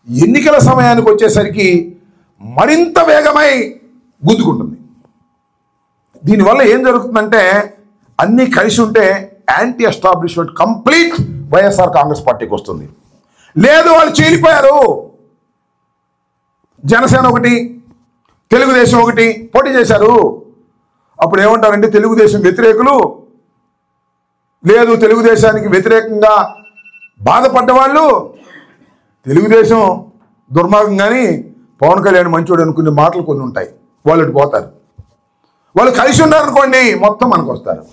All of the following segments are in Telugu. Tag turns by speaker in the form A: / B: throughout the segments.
A: ఎన్నికల సమయానికి వచ్చేసరికి మరింత వేగమై గుద్దుకుంటుంది. దీనివల్ల ఏం జరుగుతుందంటే అన్నీ కలిసి ఉంటే anti establishment complete YSR Congress పార్టీకి వస్తుంది. లేదు, వాళ్ళు చీలిపోయారు, జనసేన ఒకటి తెలుగుదేశం ఒకటి పోటీ చేశారు. అప్పుడు ఏమంటారంటే తెలుగుదేశం వ్యతిరేకులు, లేదు తెలుగుదేశానికి వ్యతిరేకంగా బాధపడ్డ వాళ్ళు తెలుగుదేశం దుర్మార్గం కానీ పవన్ కళ్యాణ్ మంచోడు అనుకునే మాటలు కొన్ని ఉంటాయి. వాళ్ళు పోతారు. వాళ్ళు కలిసి ఉన్నారనుకోండి మొత్తం మనకు వస్తారు.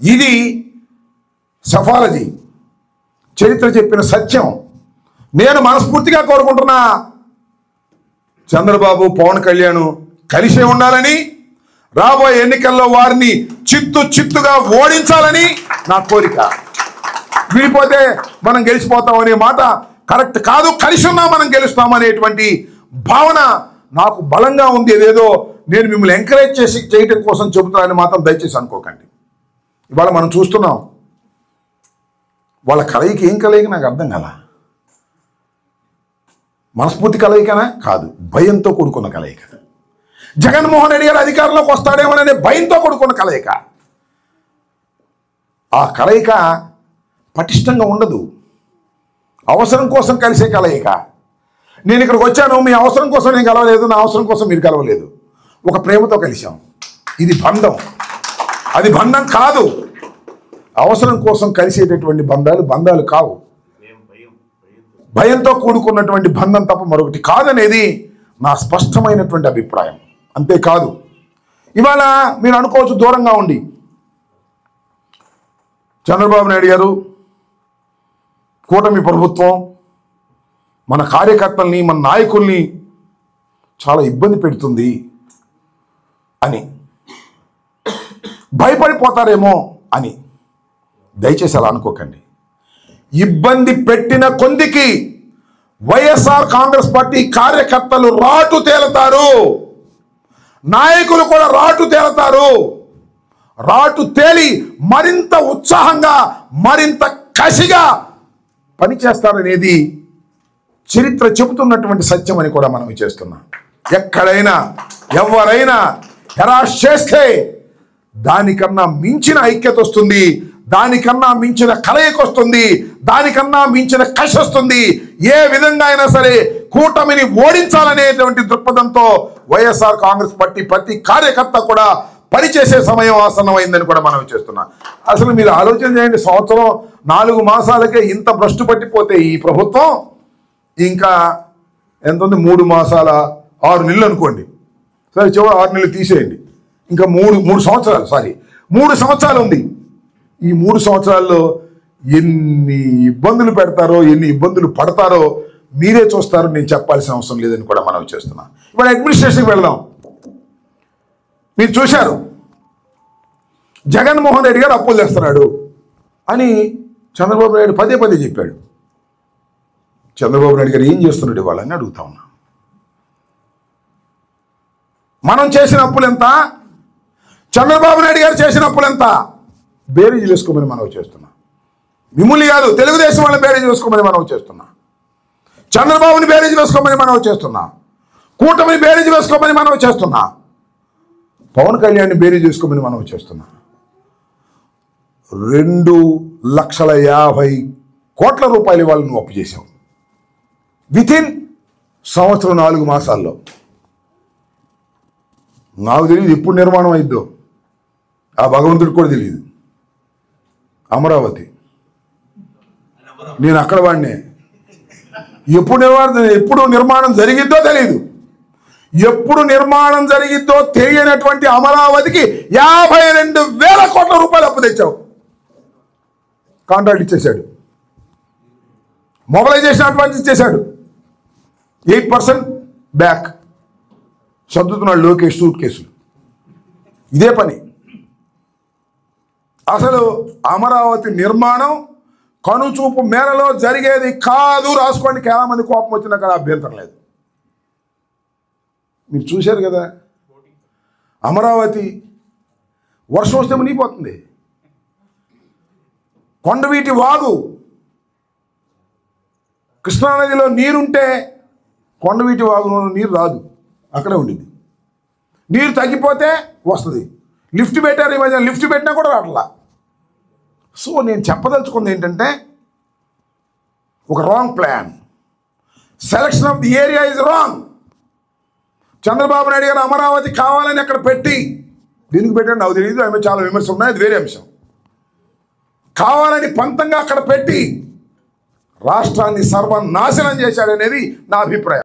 A: ఇది సఫాలజీ, చరిత్ర చెప్పిన సత్యం. నేను మనస్ఫూర్తిగా కోరుకుంటున్నా చంద్రబాబు పవన్ కళ్యాణ్ కలిసే ఉండాలని, రాబోయే ఎన్నికల్లో వారిని చిత్తుగా ఓడించాలని నా కోరిక. విడిపోతే మనం గెలిచిపోతామనే మాట కరెక్ట్ కాదు. కలిసి ఉన్నా మనం గెలుస్తామనేటువంటి భావన నాకు బలంగా ఉంది. ఏదేదో నేను మిమ్మల్ని ఎంకరేజ్ చేయటం కోసం చెబుతానని మాత్రం దయచేసి అనుకోకండి. ఇవాళ మనం చూస్తున్నాం వాళ్ళ కలయిక ఏం కలయిక నాకు అర్థం కాల. మనస్ఫూర్తి కలయికనా కాదు, భయంతో కూడుకున్న కలయిక. జగన్మోహన్ రెడ్డి గారు అధికారంలోకి వస్తాడేమోననే భయంతో కూడుకున్న కలయిక. ఆ కలయిక పటిష్టంగా ఉండదు. అవసరం కోసం కలిసే కలయిక. నేను ఇక్కడికి వచ్చాను, మీ అవసరం కోసం నేను కలవలేదు, నా అవసరం కోసం మీరు కలవలేదు. ఒక ప్రేమతో కలిసాం. ఇది బంధం, అది బంధం కాదు. అవసరం కోసం కలిసేటటువంటి బంధాలు కావు. భయంతో కూడుకున్నటువంటి బంధం తప్ప మరొకటి కాదనేది నా స్పష్టమైనటువంటి అభిప్రాయం. అంతేకాదు, ఇవాళ మీరు అనుకోవచ్చు దూరంగా ఉండి చంద్రబాబు నాయుడు గారు, కూటమి ప్రభుత్వం మన కార్యకర్తల్ని, మన నాయకుల్ని చాలా ఇబ్బంది పెడుతుంది అని భయపడిపోతారేమో అని. దయచేసి అలా అనుకోకండి. ఇబ్బంది పెట్టిన కొందికి వైఎస్ఆర్ కాంగ్రెస్ పార్టీ కార్యకర్తలు రాటు తేలుతారు, నాయకులు కూడా రాటు తేలుతారు. రాటు తేలి మరింత ఉత్సాహంగా, మరింత కసిగా పనిచేస్తారనేది చరిత్ర చెబుతున్నటువంటి సత్యం అని కూడా మనం చేస్తున్నాం. ఎక్కడైనా ఎవరైనా హెరాస్ చేస్తే దానికన్నా మించిన ఐక్యత వస్తుంది, దానికన్నా మించిన కలయిక వస్తుంది, దానికన్నా మించిన కష వస్తుంది. ఏ విధంగా అయినా సరే కూటమిని ఓడించాలనేటువంటి దృక్పథంతో వైఎస్ఆర్ కాంగ్రెస్ పార్టీ ప్రతి కార్యకర్త కూడా పనిచేసే సమయం ఆసన్నమైందని కూడా మనం చేస్తున్నాం. అసలు మీరు ఆలోచన చేయండి, సంవత్సరం 4 మాసాలకే ఇంత భ్రష్టు పట్టిపోతే ఈ ప్రభుత్వం ఇంకా ఎంత ఉంది? 3 మాసాల 6 నెలలు అనుకోండి. సరే, చివరి 6 నెలలు తీసేయండి. ఇంకా 3 సంవత్సరాలు ఉంది. ఈ 3 సంవత్సరాల్లో ఎన్ని ఇబ్బందులు పెడతారో, ఎన్ని ఇబ్బందులు పడతారో మీరే చూస్తారు. నేను చెప్పాల్సిన అవసరం లేదని కూడా మనం చేస్తున్నాం. ఇప్పుడు అడ్మినిస్ట్రేషన్కి వెళ్దాం. మీరు చూశారు, జగన్మోహన్ రెడ్డి గారు అప్పులు తెస్తున్నాడు అని చంద్రబాబు నాయుడు పదే చెప్పాడు. చంద్రబాబు నాయుడు గారు ఏం చేస్తున్నాడు ఇవాళ అని అడుగుతా ఉన్నా. మనం చేసిన అప్పులు ఎంత, చంద్రబాబు నాయుడు గారు చేసిన అప్పులు ఎంత బేరీజు వేసుకోమని మనం చేస్తున్నాం. మిమ్మల్ని కాదు, తెలుగుదేశం వాళ్ళని బేరీజు వేసుకోమని మనం చేస్తున్నాం. చంద్రబాబుని బేరీజు వేసుకోమని మనం చేస్తున్నాం. కూటమిని బేరీజు వేసుకోమని మనం చేస్తున్నాం. పవన్ కళ్యాణ్ని బేరీజు వేసుకోమని మనం చేస్తున్నాం. 2,50,00,000 కోట్ల రూపాయలు ఇవాళ నువ్వు అప్పు చేసావు వితిన్ సంవత్సరం 4 మాసాల్లో. నాకు తెలియదు ఎప్పుడు నిర్మాణం అయిద్దో, ఆ భగవంతుడికి కూడా తెలియదు. అమరావతి నేను అక్కడ వాడినే. ఎప్పుడు నిర్మాణం జరిగిద్దో తెలియదు. ఎప్పుడు నిర్మాణం జరిగిద్దో తెలియనటువంటి అమరావతికి 52,000 కోట్ల రూపాయలు అప్పు తెచ్చావు. కాంట్రాక్ట్ ఇచ్చేశాడు, మొబిలైజేషన్ అడ్వాన్స్ ఇచ్చేశాడు. 8% బ్యాక్ సర్దుతున్నాడు లోకేష్ సూట్ కేసులు. ఇదే పని. అసలు అమరావతి నిర్మాణం కనుచూపు మేరలో జరిగేది కాదు. రాసుకోండి, చాలా మంది కోపం వచ్చినా కదా అభ్యంతరం లేదు. మీరు చూశారు కదా, అమరావతి వర్షం వస్తే మునిగిపోతుంది. కొండవీటి వాగు కృష్ణానదిలో నీరుంటే కొండవీటి వాగులో నీరు రాదు, అక్కడే ఉండింది. నీరు తగ్గిపోతే వస్తుంది. లిఫ్ట్ పెట్టారు, ఈ మధ్య లిఫ్ట్ పెట్టినా కూడా రావట్లా. సో నేను చెప్పదలుచుకుంది ఏంటంటే, ఒక wrong plan, selection of the area is wrong. Chandrababu Naidu గారు అమరావతి కావాలని అక్కడ పెట్టి, దీనికి పెట్టండి నాకు తెలియదు, ఆమె చాలా విమర్శలు ఉన్నాయి, అది వేరే అంశం. కావాలని పంతంగా అక్కడ పెట్టి రాష్ట్రాన్ని సర్వనాశనం చేశాడనేది నా అభిప్రాయం.